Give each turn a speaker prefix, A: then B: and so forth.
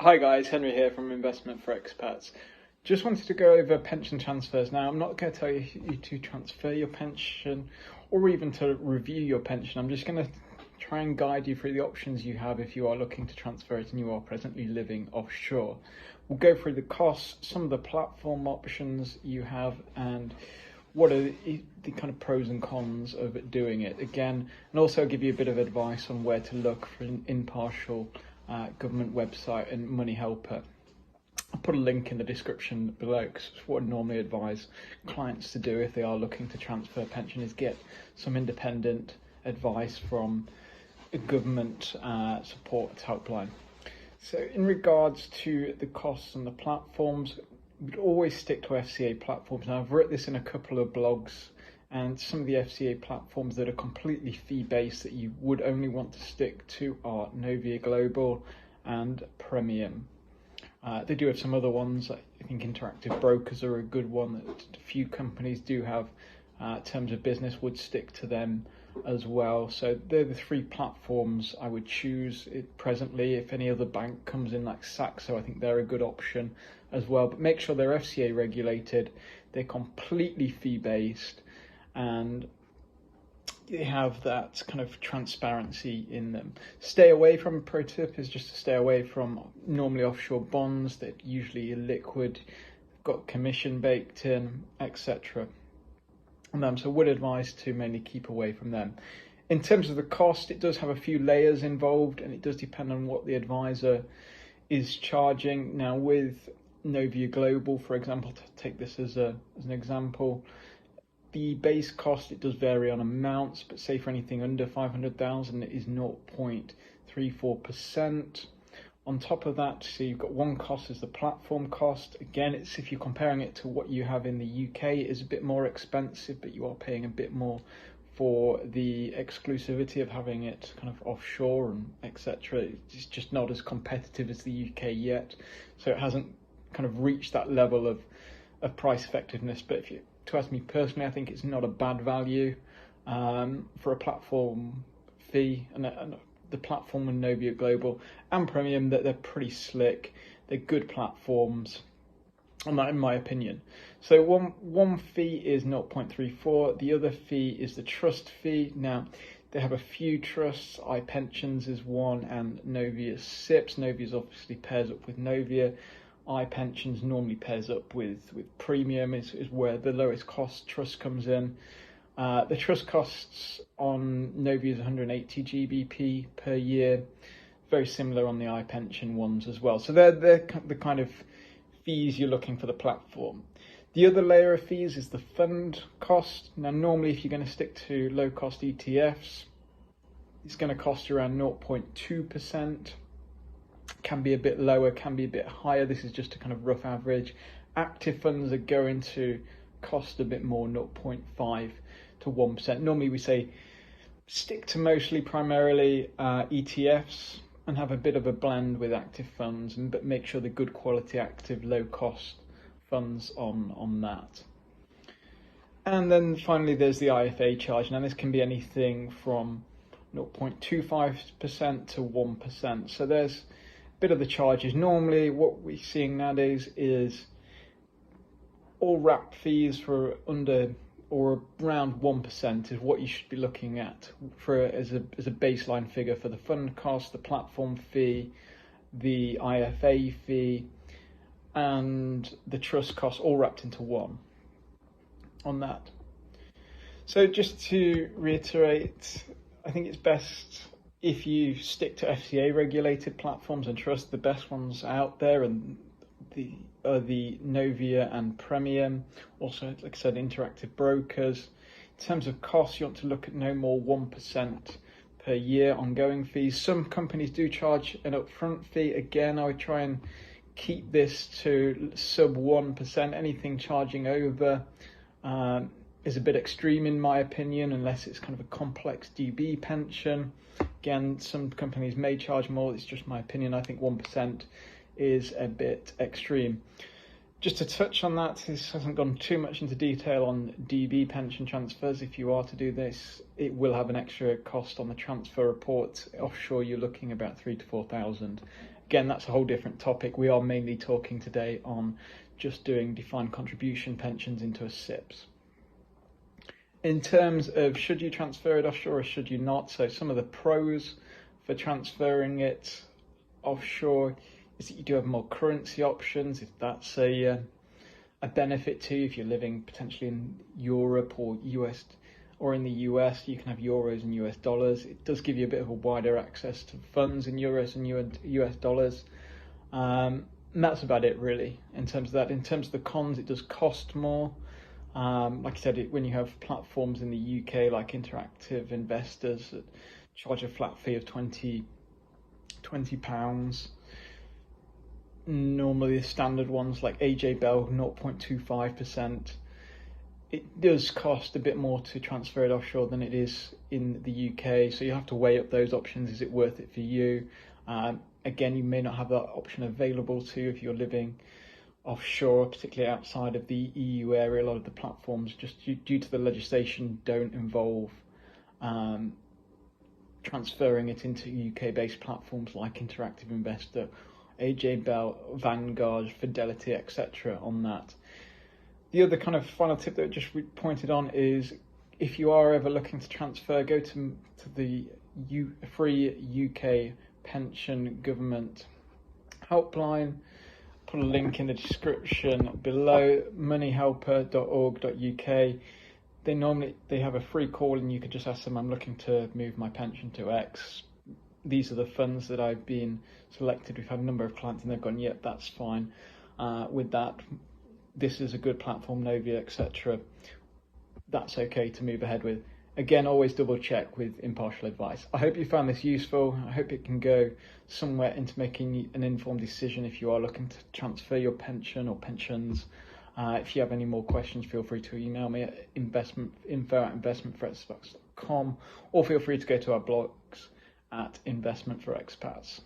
A: Hi guys, Henry here from Investment for Expats. Just wanted to go over pension transfers. Now, I'm not going to tell you to transfer your pension or even to review your pension. I'm just going to try and guide you through the options you have if you are looking to transfer it and you are presently living offshore. We'll go through the costs, some of the platform options you have, and what are the kind of pros and cons of doing it again, and also give you a bit of advice on where to look for an impartial government website and money helper. I'll put a link in the description below because it's what I normally advise clients to do if they are looking to transfer pension, is get some independent advice from a government support helpline. So in regards to the costs and the platforms, we'd always stick to FCA platforms. Now, I've written this in a couple of blogs, and some of the FCA platforms that are completely fee-based that you would only want to stick to are Novia Global and Premium. They do have some other ones. I think Interactive Brokers are a good one that a few companies do have. Terms of Business would stick to them as well. So they're the three platforms I would choose presently. If any other bank comes in like Saxo, I think they're a good option as well. But make sure they're FCA regulated, they're completely fee-based, and they have that kind of transparency in them. Stay away from, a pro tip is just to stay away from normally offshore bonds that usually are liquid, got commission baked in, etc. So would advise to mainly keep away from them. In terms of the cost, it does have a few layers involved, and it does depend on what the advisor is charging. Now with Novia Global, for example, to take this as an example, the base cost, it does vary on amounts, but say for anything under 500,000 it is 0.34%. On top of that, so you've got one cost is the platform cost. Again, it's if you're comparing it to what you have in the UK, it is a bit more expensive, but you are paying a bit more for the exclusivity of having it kind of offshore and etc. It's just not as competitive as the UK yet, so it hasn't kind of reached that level of price effectiveness. But to ask me personally, I think it's not a bad value for a platform fee, and the platform and Novia Global and Premium, that they're pretty slick. They're good platforms, and that in my opinion. So one fee is 0.34. The other fee is the trust fee. Now they have a few trusts. iPensions is one, and Novia SIPs. Novia's obviously pairs up with Novia. iPensions normally pairs up with Premium, is where the lowest cost trust comes in. The trust costs on Novia is 180 GBP per year, very similar on the iPension ones as well. So they're the kind of fees you're looking for the platform. The other layer of fees is the fund cost. Now normally if you're going to stick to low cost ETFs, it's going to cost you around 0.2%. Can be a bit lower, can be a bit higher. This is just a kind of rough average. Active funds are going to cost a bit more, 0.5 to 1%. Normally we say stick to primarily ETFs and have a bit of a blend with active funds, but make sure they're good quality active, low cost funds on that. And then finally there's the IFA charge. Now this can be anything from 0.25% to 1%. So there's bit of the charges. Normally what we're seeing nowadays is all wrap fees for under or around 1% is what you should be looking at as a baseline figure for the fund cost, the platform fee, the IFA fee, and the trust cost, all wrapped into one on that. So just to reiterate, I think it's best if you stick to FCA regulated platforms and trust. The best ones out there and the Novia and Premium. Also, like I said, Interactive Brokers. In terms of costs, you want to look at no more 1% per year ongoing fees. Some companies do charge an upfront fee. Again, I would try and keep this to sub 1%. Anything charging over is a bit extreme in my opinion, unless it's kind of a complex DB pension. Again, some companies may charge more. It's just my opinion. I think 1% is a bit extreme. Just to touch on that, this hasn't gone too much into detail on DB pension transfers. If you are to do this, it will have an extra cost on the transfer report. Offshore, you're looking about 3,000 to 4,000. again, that's a whole different topic. We are mainly talking today on just doing defined contribution pensions into a SIPS. In terms of should you transfer it offshore or should you not, so some of the pros for transferring it offshore is that you do have more currency options, if that's a benefit to you. If you're living potentially in Europe or US, or in the US, you can have euros and US dollars. It does give you a bit of a wider access to funds in euros and US dollars. And that's about it really in terms of that. In terms of the cons, it does cost more. Like I said, when you have platforms in the UK like Interactive Investors that charge a flat fee of £20, normally the standard ones like AJ Bell 0.25%, it does cost a bit more to transfer it offshore than it is in the UK, so you have to weigh up those options. Is it worth it for you? Again, you may not have that option available to you if you're living offshore, particularly outside of the EU area. A lot of the platforms, just due to the legislation, don't involve transferring it into UK-based platforms like Interactive Investor, AJ Bell, Vanguard, Fidelity, etc. on that. The other kind of final tip that I just pointed on is if you are ever looking to transfer, go to the free UK pension government helpline. Put a link in the description below, moneyhelper.org.uk. They have a free call and you could just ask them, I'm looking to move my pension to X. These are the funds that I've been selected. We've had a number of clients and they've gone, yep, that's fine. With that, this is a good platform, Novia, etc. That's okay to move ahead with. Again, always double check with impartial advice. I hope you found this useful. I hope it can go somewhere into making an informed decision if you are looking to transfer your pension or pensions. If you have any more questions, feel free to email me at info@investmentforexpats.com, or feel free to go to our blogs at Investment for Expats.